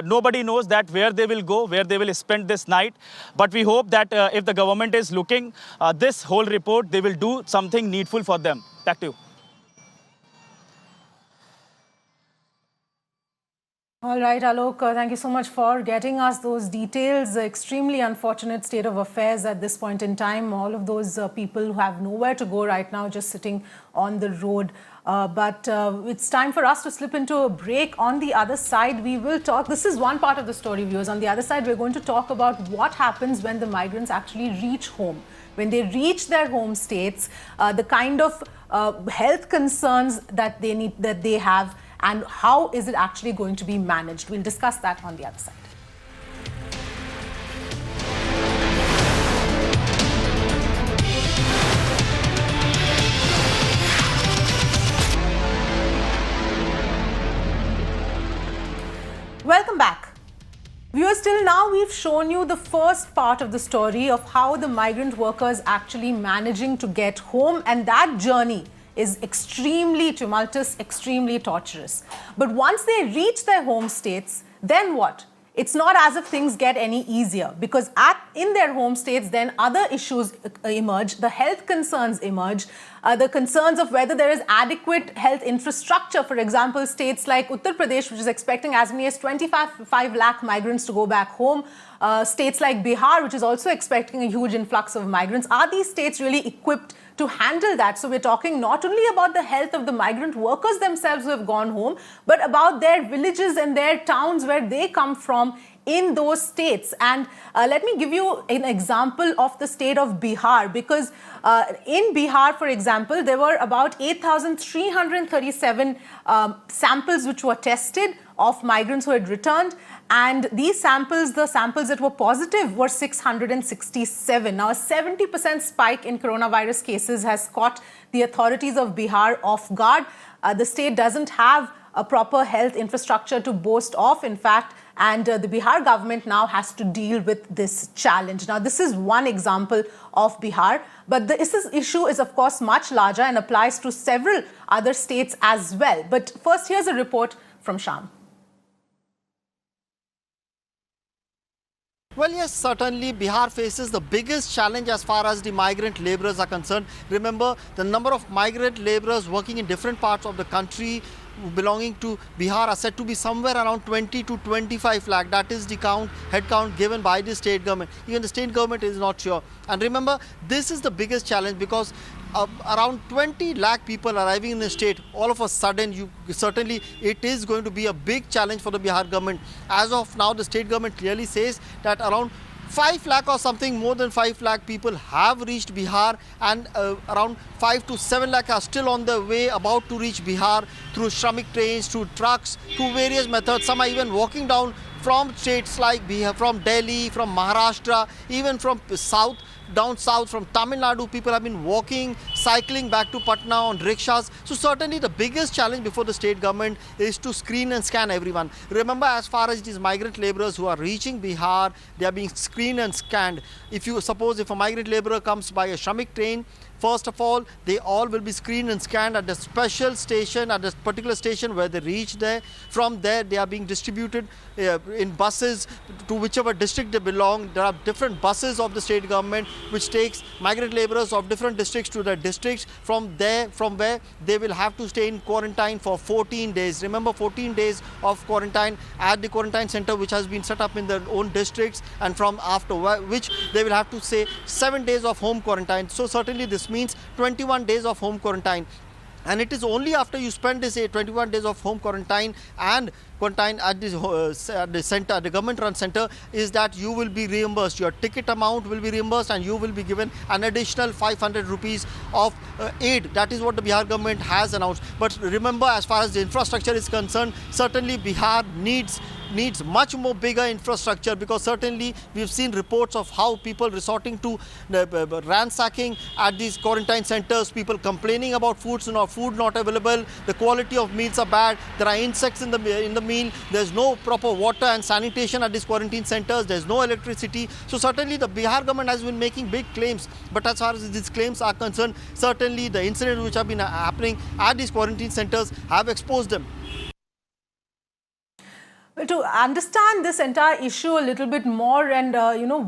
Nobody knows that where they will go, where they will spend this night. But we hope that if the government is looking this whole report, they will do something needful for them. Back to you. All right, Alok, thank you so much for getting us those details. Extremely unfortunate state of affairs at this point in time. All of those people who have nowhere to go right now, just sitting on the road. But it's time for us to slip into a break. On the other side, we will talk. This is one part of the story, viewers. On the other side, we're going to talk about what happens when the migrants actually reach home. When they reach their home states, the kind of health concerns that they have, and how is it actually going to be managed? We'll discuss that on the other side. Welcome back. Viewers, till now we've shown you the first part of the story of how the migrant workers actually managing to get home, and that journey is extremely tumultuous, extremely torturous. But once they reach their home states, then what? It's not as if things get any easier, because in their home states, then other issues emerge, the health concerns emerge, the concerns of whether there is adequate health infrastructure. For example, states like Uttar Pradesh, which is expecting as many as 25 lakh migrants to go back home, states like Bihar, which is also expecting a huge influx of migrants. Are these states really equipped to handle that? So we're talking not only about the health of the migrant workers themselves who have gone home, but about their villages and their towns where they come from in those states. And let me give you an example of the state of Bihar, because in Bihar, for example, there were about 8,337 samples which were tested of migrants who had returned. And these samples, the samples that were positive, were 667. Now, a 70% spike in coronavirus cases has caught the authorities of Bihar off guard. The state doesn't have a proper health infrastructure to boast of, in fact, and the Bihar government now has to deal with this challenge. Now, this is one example of Bihar, but this issue is, of course, much larger and applies to several other states as well. But first, here's a report from Sham. Well, yes, certainly Bihar faces the biggest challenge as far as the migrant laborers are concerned. Remember, the number of migrant laborers working in different parts of the country belonging to Bihar are said to be somewhere around 20 to 25 lakh. That is the head count given by the state government. Even the state government is not sure. And remember, this is the biggest challenge because around 20 lakh people arriving in the state, all of a sudden, certainly it is going to be a big challenge for the Bihar government. As of now, the state government clearly says that around 5 lakh or something, more than 5 lakh people have reached Bihar, and around 5 to 7 lakh are still on their way, about to reach Bihar through Shramik trains, through trucks, through various methods. Some are even walking down from states like Bihar, from Delhi, from Maharashtra, even from south, down south from Tamil Nadu. People have been walking, cycling back to Patna on rickshaws. So certainly the biggest challenge before the state government is to screen and scan everyone. Remember, as far as these migrant laborers who are reaching Bihar, they are being screened and scanned. If you suppose if a migrant laborer comes by a Shramik train, first of all, they all will be screened and scanned at the special station, at this particular station where they reach there. From there, they are being distributed in buses to whichever district they belong. There are different buses of the state government which takes migrant laborers of different districts to their districts. From where they will have to stay in quarantine for 14 days. Remember, 14 days of quarantine at the quarantine center which has been set up in their own districts, and from after which they will have to say 7 days of home quarantine. So certainly this means 21 days of home quarantine. And it is only after you spend this 21 days of home quarantine and quarantine at the center, the government-run center, is that you will be reimbursed. Your ticket amount will be reimbursed, and you will be given an additional 500 rupees of aid. That is what the Bihar government has announced. But remember, as far as the infrastructure is concerned, certainly Bihar needs much more bigger infrastructure, because certainly we've seen reports of how people resorting to ransacking at these quarantine centers, people complaining about food not available, the quality of meals are bad, there are insects in the meal, there's no proper water and sanitation at these quarantine centers, there's no electricity. So certainly the Bihar government has been making big claims, but as far as these claims are concerned, certainly the incidents which have been happening at these quarantine centers have exposed them. Well, to understand this entire issue a little bit more, and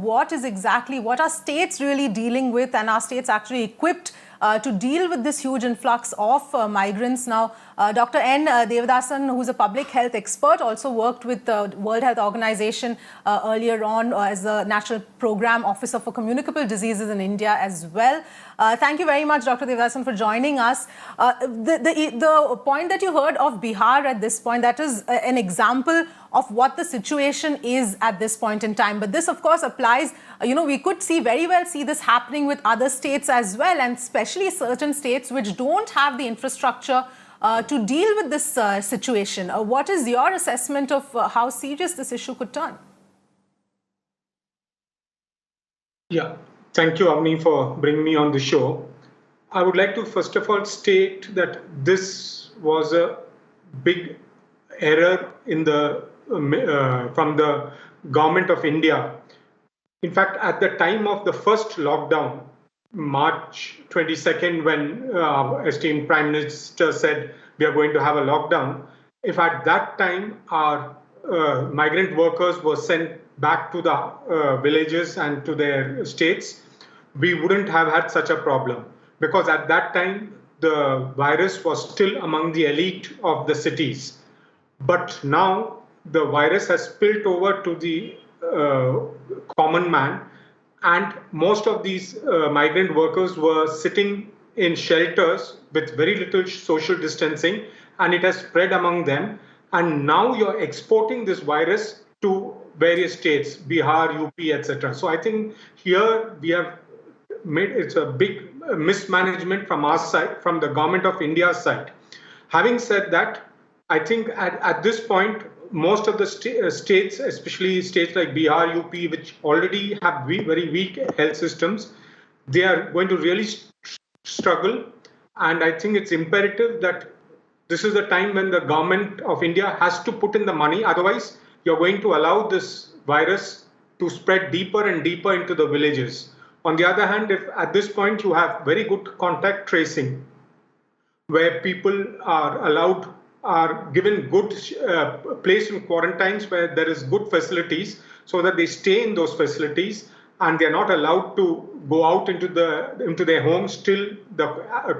what are states really dealing with, and are states actually equipped to deal with this huge influx of migrants? Now, Dr. N. Devadasan, who's a public health expert, also worked with the World Health Organization earlier on as the National Program Officer for Communicable Diseases in India as well. Thank you very much, Dr. Devadasan, for joining us. The point that you heard of Bihar at this point, that is an example of what the situation is at this point in time. But this, of course, applies, we could very well see this happening with other states as well, and especially certain states which don't have the infrastructure to deal with this situation. What is your assessment of how serious this issue could turn? Yeah, thank you, Avni, for bringing me on the show. I would like to first of all state that this was a big error in from the government of India. In fact, at the time of the first lockdown, March 22nd, when esteemed Prime Minister said we are going to have a lockdown, if at that time our migrant workers were sent back to the villages and to their states, we wouldn't have had such a problem, because at that time the virus was still among the elite of the cities. But now the virus has spilled over to the common man, and most of these migrant workers were sitting in shelters with very little social distancing, and it has spread among them. And now you're exporting this virus to various states, Bihar, UP, etc. So I think here we have it's a big mismanagement from our side, from the government of India's side. Having said that, I think at this point, most of the states, especially states like Bihar, UP, which already have very weak health systems, they are going to really struggle. And I think it's imperative that this is the time when the government of India has to put in the money. Otherwise, you're going to allow this virus to spread deeper and deeper into the villages. On the other hand, if at this point you have very good contact tracing, where people are given good place in quarantines where there is good facilities, so that they stay in those facilities and they are not allowed to go out into their homes till the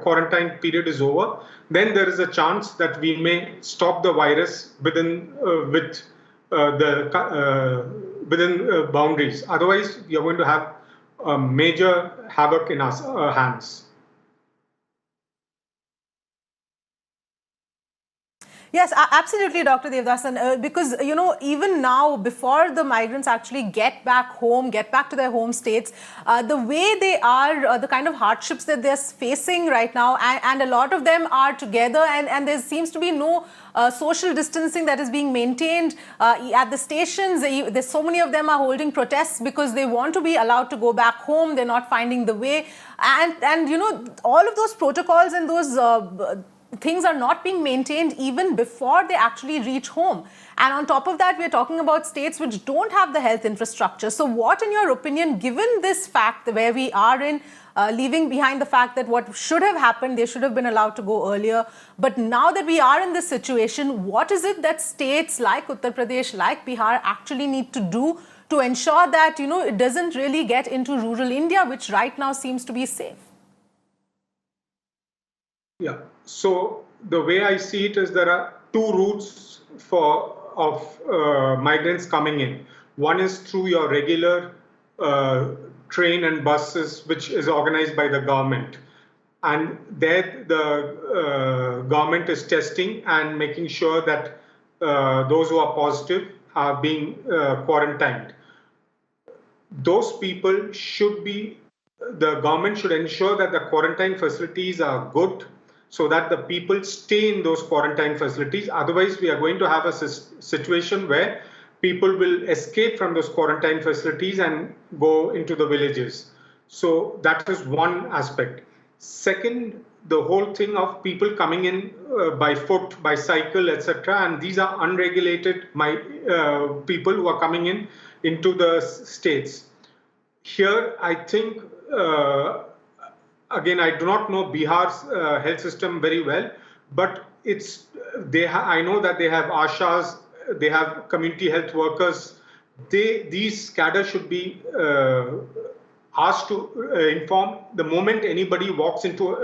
quarantine period is over, then there is a chance that we may stop the virus within boundaries. Otherwise, we are going to have a major havoc in our hands. Yes, absolutely, Dr. Devdasan. Because, you know, even now, before the migrants actually get back home, get back to their home states, the way they are, the kind of hardships that they're facing right now, and a lot of them are together, and there seems to be no social distancing that is being maintained at the stations. There's so many of them are holding protests because they want to be allowed to go back home. They're not finding the way. And you know, all of those protocols and those things are not being maintained even before they actually reach home. And on top of that, we're talking about states which don't have the health infrastructure. So what, in your opinion, given this fact where we are in, leaving behind the fact that what should have happened, they should have been allowed to go earlier. But now that we are in this situation, what is it that states like Uttar Pradesh, like Bihar actually need to do to ensure that, you know, it doesn't really get into rural India, which right now seems to be safe? Yeah. So the way I see it is there are two routes of migrants coming in. One is through your regular train and buses, which is organized by the government. And there the government is testing and making sure that those who are positive are being quarantined. Those people should be, the government should ensure that the quarantine facilities are good, so that the people stay in those quarantine facilities. Otherwise, we are going to have a situation where people will escape from those quarantine facilities and go into the villages. So that is one aspect. Second, the whole thing of people coming in by foot, by cycle, etc. And these are unregulated people who are coming in into the states. Here, I think, again, I do not know Bihar's health system very well, but I know that they have ASHAs, they have community health workers. These cadres should be asked to inform the moment anybody walks into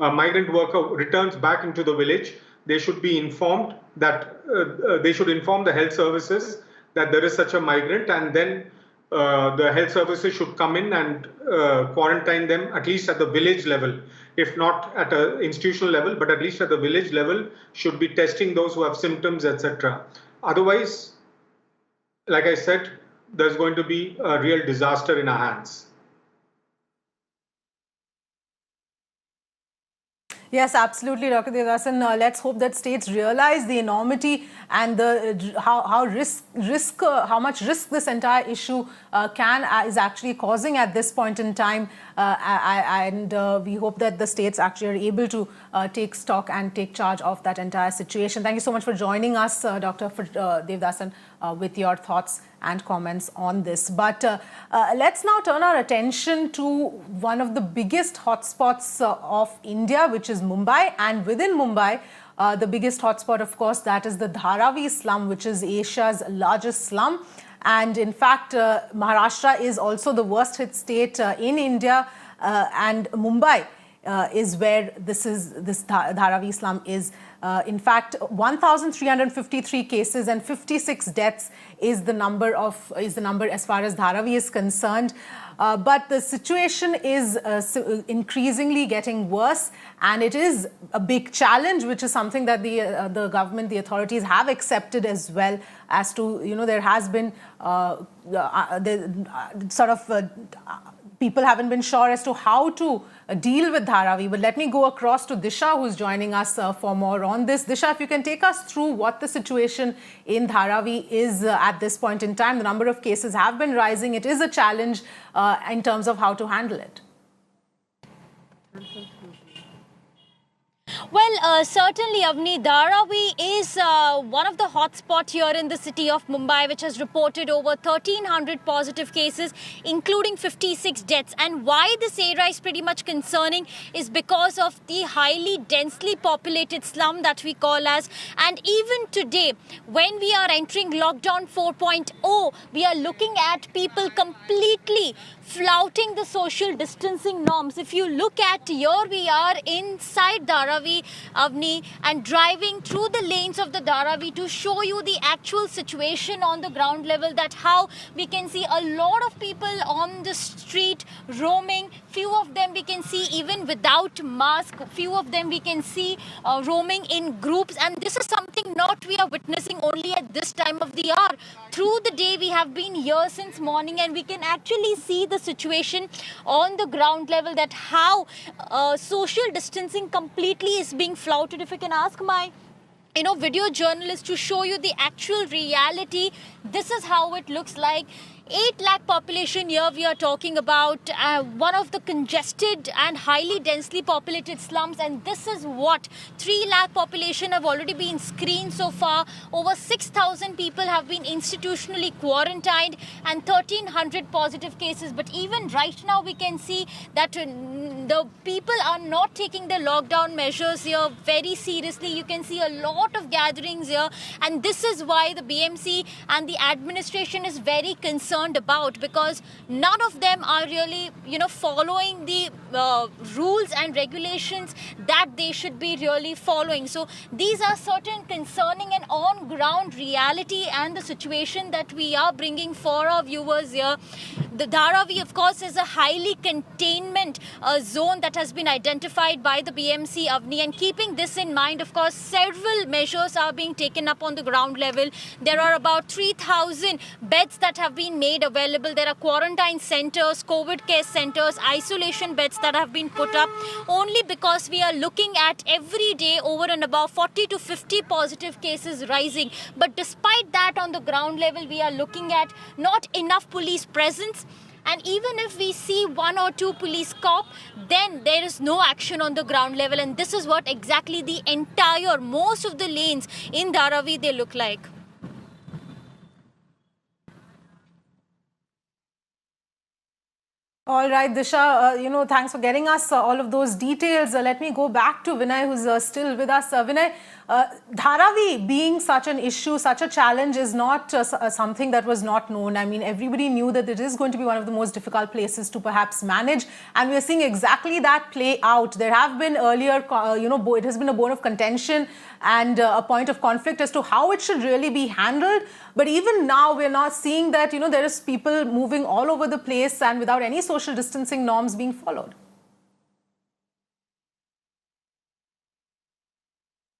a migrant worker returns back into the village. They should be informed that they should inform the health services that there is such a migrant, and then the health services should come in and quarantine them, at least at the village level. If not at an institutional level, but at least at the village level, should be testing those who have symptoms, etc. Otherwise, like I said, there's going to be a real disaster in our hands. Yes, absolutely, Dr. Devdasan. Let's hope that states realize the enormity and how much risk this entire issue is actually causing at this point in time. And we hope that the states actually are able to take stock and take charge of that entire situation. Thank you so much for joining us, Dr. Devdasan, with your thoughts and comments on this. But let's now turn our attention to one of the biggest hotspots of India, which is Mumbai. And within Mumbai, the biggest hotspot, of course, that is the Dharavi slum, which is Asia's largest slum. And in fact, Maharashtra is also the worst hit state in India, and Mumbai is where this Dharavi slum is. In fact, 1,353 cases and 56 deaths is the number as far as Dharavi is concerned. But the situation is increasingly getting worse, and it is a big challenge, which is something that the government, the authorities have accepted as well. As to, you know, there has been people haven't been sure as to how to deal with Dharavi. But let me go across to Disha, who's joining us for more on this. Disha, if you can take us through what the situation in Dharavi is at this point in time. The number of cases have been rising. It is a challenge in terms of how to handle it. Well, certainly, Avni, Dharavi is one of the hotspots here in the city of Mumbai, which has reported over 1,300 positive cases, including 56 deaths. And why this area is pretty much concerning is because of the highly densely populated slum that we call as. And even today, when we are entering lockdown 4.0, we are looking at people completely flouting the social distancing norms. If you look at here, we are inside Dharavi, Avni, and driving through the lanes of the Dharavi to show you the actual situation on the ground level, that how we can see a lot of people on the street roaming, few of them we can see even without mask, few of them we can see roaming in groups, and this is something not we are witnessing only at this time of the hour. Through the day we have been here since morning, and we can actually see the situation on the ground level, that how social distancing completely is being flouted. If I can ask my video journalist to show you the actual reality, this is how it looks like. 8 lakh population here we are talking about, one of the congested and highly densely populated slums, and this is what 3 lakh population have already been screened so far. Over 6,000 people have been institutionally quarantined and 1,300 positive cases. But even right now we can see that the people are not taking the lockdown measures here very seriously. You can see a lot of gatherings here, and this is why the BMC and the administration is very concerned about, because none of them are really following the rules and regulations that they should be really following. So these are certain concerning and on ground reality and the situation that we are bringing for our viewers here. The Dharavi, of course, is a highly containment zone that has been identified by the BMC, Avni, and keeping this in mind, of course, several measures are being taken up on the ground level. There are about 3,000 beds that have been made available. There are quarantine centers, COVID care centers, isolation beds that have been put up, only because we are looking at every day over and above 40 to 50 positive cases rising. But despite that, on the ground level, we are looking at not enough police presence. And even if we see 1 or 2 police cop, then there is no action on the ground level. And this is what exactly the entire, most of the lanes in Dharavi, they look like. All right, Disha, thanks for getting us all of those details. Let me go back to Vinay, who's still with us. Vinay, Dharavi being such an issue, such a challenge is not something that was not known. I mean, everybody knew that it is going to be one of the most difficult places to perhaps manage. And we're seeing exactly that play out. There have been earlier, it has been a bone of contention and a point of conflict as to how it should really be handled. But even now, we're not seeing that, there is people moving all over the place and without any social distancing norms being followed.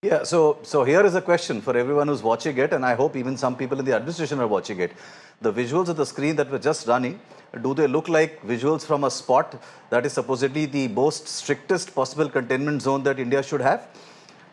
Yeah, so here is a question for everyone who's watching it, and I hope even some people in the administration are watching it. The visuals of the screen that were just running, do they look like visuals from a spot that is supposedly the most strictest possible containment zone that India should have?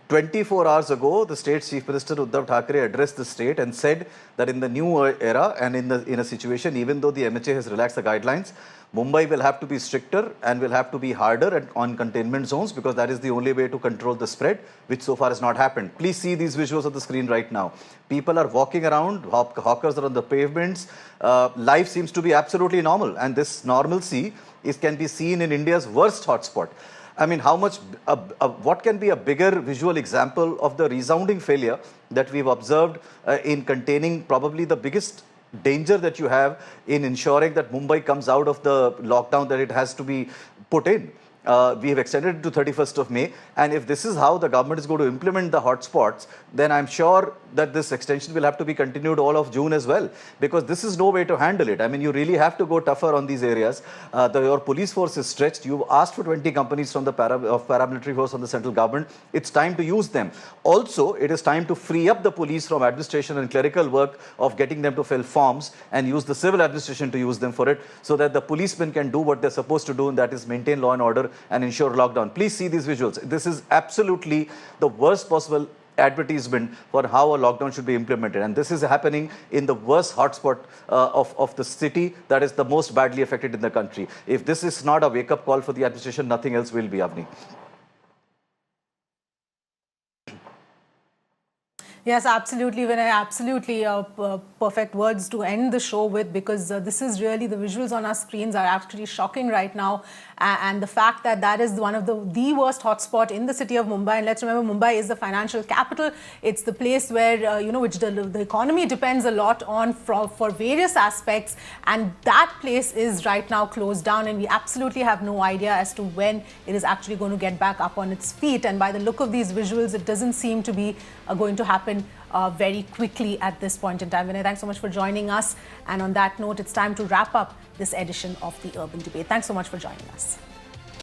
24 hours ago, the State Chief Minister Uddhav Thackeray addressed the state and said that in the new era and in a situation, even though the MHA has relaxed the guidelines, Mumbai will have to be stricter and will have to be harder on containment zones, because that is the only way to control the spread, which so far has not happened. Please see these visuals on the screen right now. People are walking around, hawkers are on the pavements. Life seems to be absolutely normal, and this normalcy can be seen in India's worst hotspot. I mean, what can be a bigger visual example of the resounding failure that we've observed in containing probably the biggest danger that you have in ensuring that Mumbai comes out of the lockdown that it has to be put in? We have extended it to 31st of May, and if this is how the government is going to implement the hotspots, then I'm sure that this extension will have to be continued all of June as well, because this is no way to handle it. I mean, you really have to go tougher on these areas. Your police force is stretched. You've asked for 20 companies from the paramilitary force from the central government. It's time to use them. Also, it is time to free up the police from administration and clerical work of getting them to fill forms and use the civil administration to use them for it, so that the policemen can do what they're supposed to do, and that is maintain law and order and ensure lockdown. Please see these visuals. This is absolutely the worst possible advertisement for how a lockdown should be implemented, and this is happening in the worst hotspot of the city that is the most badly affected in the country. If this is not a wake-up call for the administration, nothing else will be, Avni. Yes, absolutely, Vinay. Absolutely perfect words to end the show with, because this is really, the visuals on our screens are actually shocking right now. And the fact that that is one of the worst hotspot in the city of Mumbai. And let's remember, Mumbai is the financial capital. It's the place where, which the economy depends a lot on for various aspects. And that place is right now closed down. And we absolutely have no idea as to when it is actually going to get back up on its feet. And by the look of these visuals, it doesn't seem to be going to happen very quickly at this point in time. Vinay, thanks so much for joining us. And on that note, it's time to wrap up this edition of the Urban Debate. Thanks so much for joining us.